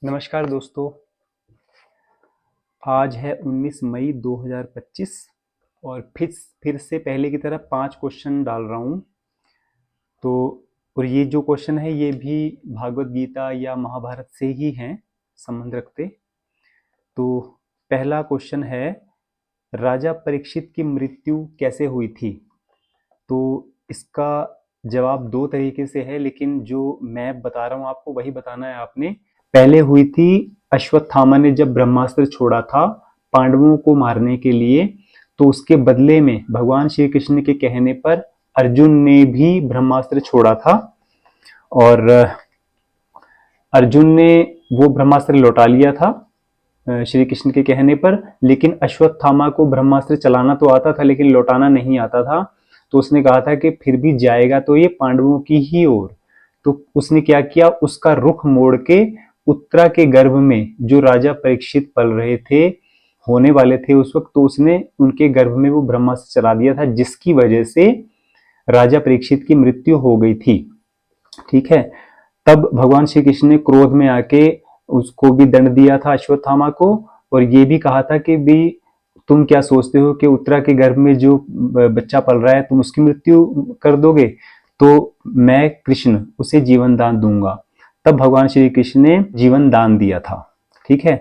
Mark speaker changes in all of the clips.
Speaker 1: नमस्कार दोस्तों। आज है 19 मई 2025 और फिर से पहले की तरह 5 क्वेश्चन डाल रहा हूँ। तो और ये जो क्वेश्चन है ये भी भागवत गीता या महाभारत से ही हैं, संबंध रखते। तो पहला क्वेश्चन है, राजा परीक्षित की मृत्यु कैसे हुई थी? तो इसका जवाब दो तरीके से है, लेकिन जो मैं बता रहा हूँ आपको वही बताना है आपने। पहले हुई थी अश्वत्थामा ने जब ब्रह्मास्त्र छोड़ा था पांडवों को मारने के लिए, तो उसके बदले में भगवान श्री कृष्ण के कहने पर अर्जुन ने भी ब्रह्मास्त्र छोड़ा था और अर्जुन ने वो ब्रह्मास्त्र लौटा लिया था श्री कृष्ण के कहने पर। लेकिन अश्वत्थामा को ब्रह्मास्त्र चलाना तो आता था लेकिन लौटाना नहीं आता था, तो उसने कहा था कि फिर भी जाएगा तो ये पांडवों की ही ओर। तो उसने क्या किया, उसका रुख मोड़ के उत्तरा के गर्भ में जो राजा परीक्षित पल रहे थे, होने वाले थे उस वक्त, तो उसने उनके गर्भ में वो ब्रह्मास्त्र चला दिया था, जिसकी वजह से राजा परीक्षित की मृत्यु हो गई थी। ठीक है। तब भगवान श्री कृष्ण ने क्रोध में आके उसको भी दंड दिया था, अश्वत्थामा को, और ये भी कहा था कि भी तुम क्या सोचते हो कि उत्तरा के गर्भ में जो बच्चा पल रहा है तुम उसकी मृत्यु कर दोगे, तो मैं कृष्ण उसे जीवन दान दूंगा। तब भगवान श्री कृष्ण ने जीवन दान दिया था। ठीक है।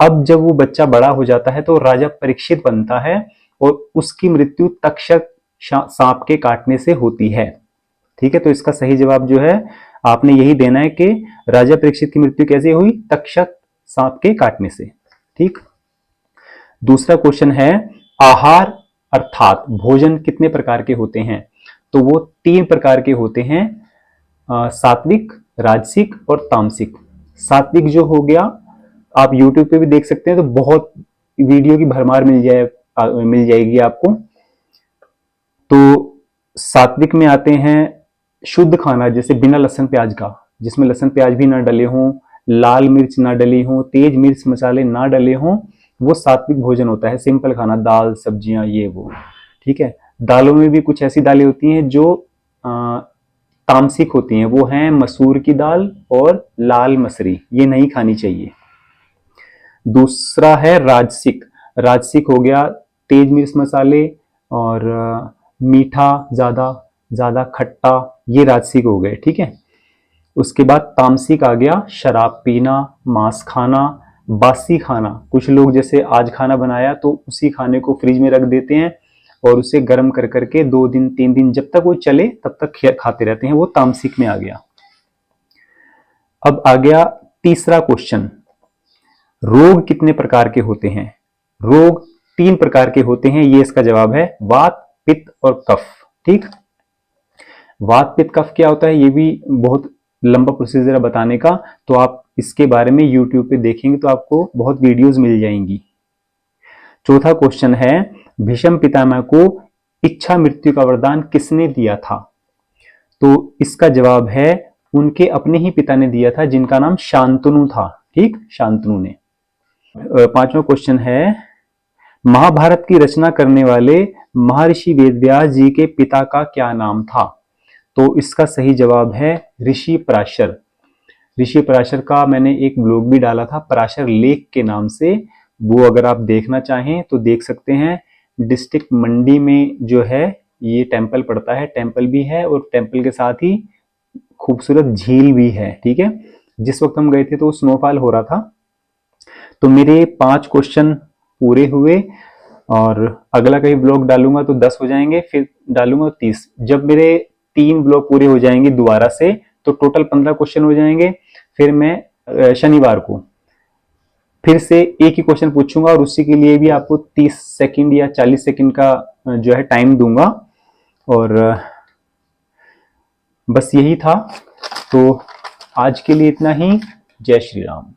Speaker 1: अब जब वो बच्चा बड़ा हो जाता है तो राजा परीक्षित बनता है और उसकी मृत्यु तक्षक सांप के काटने से होती है। ठीक है। तो इसका सही जवाब जो है आपने यही देना है कि राजा परीक्षित की मृत्यु कैसे हुई, तक्षक सांप के काटने से। ठीक। दूसरा क्वेश्चन है, आहार अर्थात भोजन कितने प्रकार के होते हैं? तो वो 3 प्रकार के होते हैं, सात्विक, राजसिक और तामसिक। सात्विक जो हो गया, आप YouTube पे भी देख सकते हैं, तो बहुत वीडियो की भरमार मिल जाएगी आपको। तो सात्विक में आते हैं शुद्ध खाना, जैसे बिना लहसुन प्याज का, जिसमें लहसुन प्याज भी ना डले हों, लाल मिर्च ना डली हो, तेज मिर्च मसाले ना डले हों, वो सात्विक भोजन होता है। सिंपल खाना, दाल सब्जियां ये वो। ठीक है। दालों में भी कुछ ऐसी दालें होती हैं जो तामसिक होती हैं, वो हैं मसूर की दाल और लाल मसरी, ये नहीं खानी चाहिए। दूसरा है राजसिक। राजसिक हो गया तेज मिर्च मसाले और मीठा ज्यादा ज्यादा खट्टा, ये राजसिक हो गए। ठीक है। उसके बाद तामसिक आ गया, शराब पीना, मांस खाना, बासी खाना। कुछ लोग जैसे आज खाना बनाया तो उसी खाने को फ्रिज में रख देते हैं और उसे गर्म कर करके 2 दिन 3 दिन जब तक वो चले तब तक खाते रहते हैं, वो तामसिक में आ गया। अब आ गया तीसरा क्वेश्चन, रोग कितने प्रकार के होते हैं? रोग 3 प्रकार के होते हैं, ये इसका जवाब है, वात, पित्त और कफ। ठीक। वात पित्त कफ क्या होता है ये भी बहुत लंबा प्रोसीजर है बताने का, तो आप इसके बारे में YouTube पे देखेंगे तो आपको बहुत वीडियोस मिल जाएंगी। चौथा क्वेश्चन है, भीष्म पितामह को इच्छा मृत्यु का वरदान किसने दिया था? तो इसका जवाब है, उनके अपने ही पिता ने दिया था, जिनका नाम शांतनु था। ठीक, शांतनु ने। पांचवा क्वेश्चन है, महाभारत की रचना करने वाले महर्षि वेदव्यास जी के पिता का क्या नाम था? तो इसका सही जवाब है ऋषि पराशर। ऋषि पराशर का मैंने एक ब्लॉग भी डाला था पराशर लेक के नाम से, वो अगर आप देखना चाहें तो देख सकते हैं। डिस्ट्रिक्ट मंडी में जो है ये टेम्पल पड़ता है, टेम्पल भी है और टेम्पल के साथ ही खूबसूरत झील भी है। ठीक है। जिस वक्त हम गए थे तो स्नोफॉल हो रहा था। तो मेरे 5 क्वेश्चन पूरे हुए और अगला कहीं ब्लॉग डालूंगा तो 10 हो जाएंगे, फिर डालूंगा 30। जब मेरे 3 ब्लॉग पूरे हो जाएंगे दोबारा से तो टोटल 15 क्वेश्चन हो जाएंगे। फिर मैं शनिवार को फिर से एक ही क्वेश्चन पूछूंगा और उसी के लिए भी आपको 30 सेकंड या 40 सेकंड का जो है टाइम दूंगा। और बस यही था। तो आज के लिए इतना ही। जय श्री राम।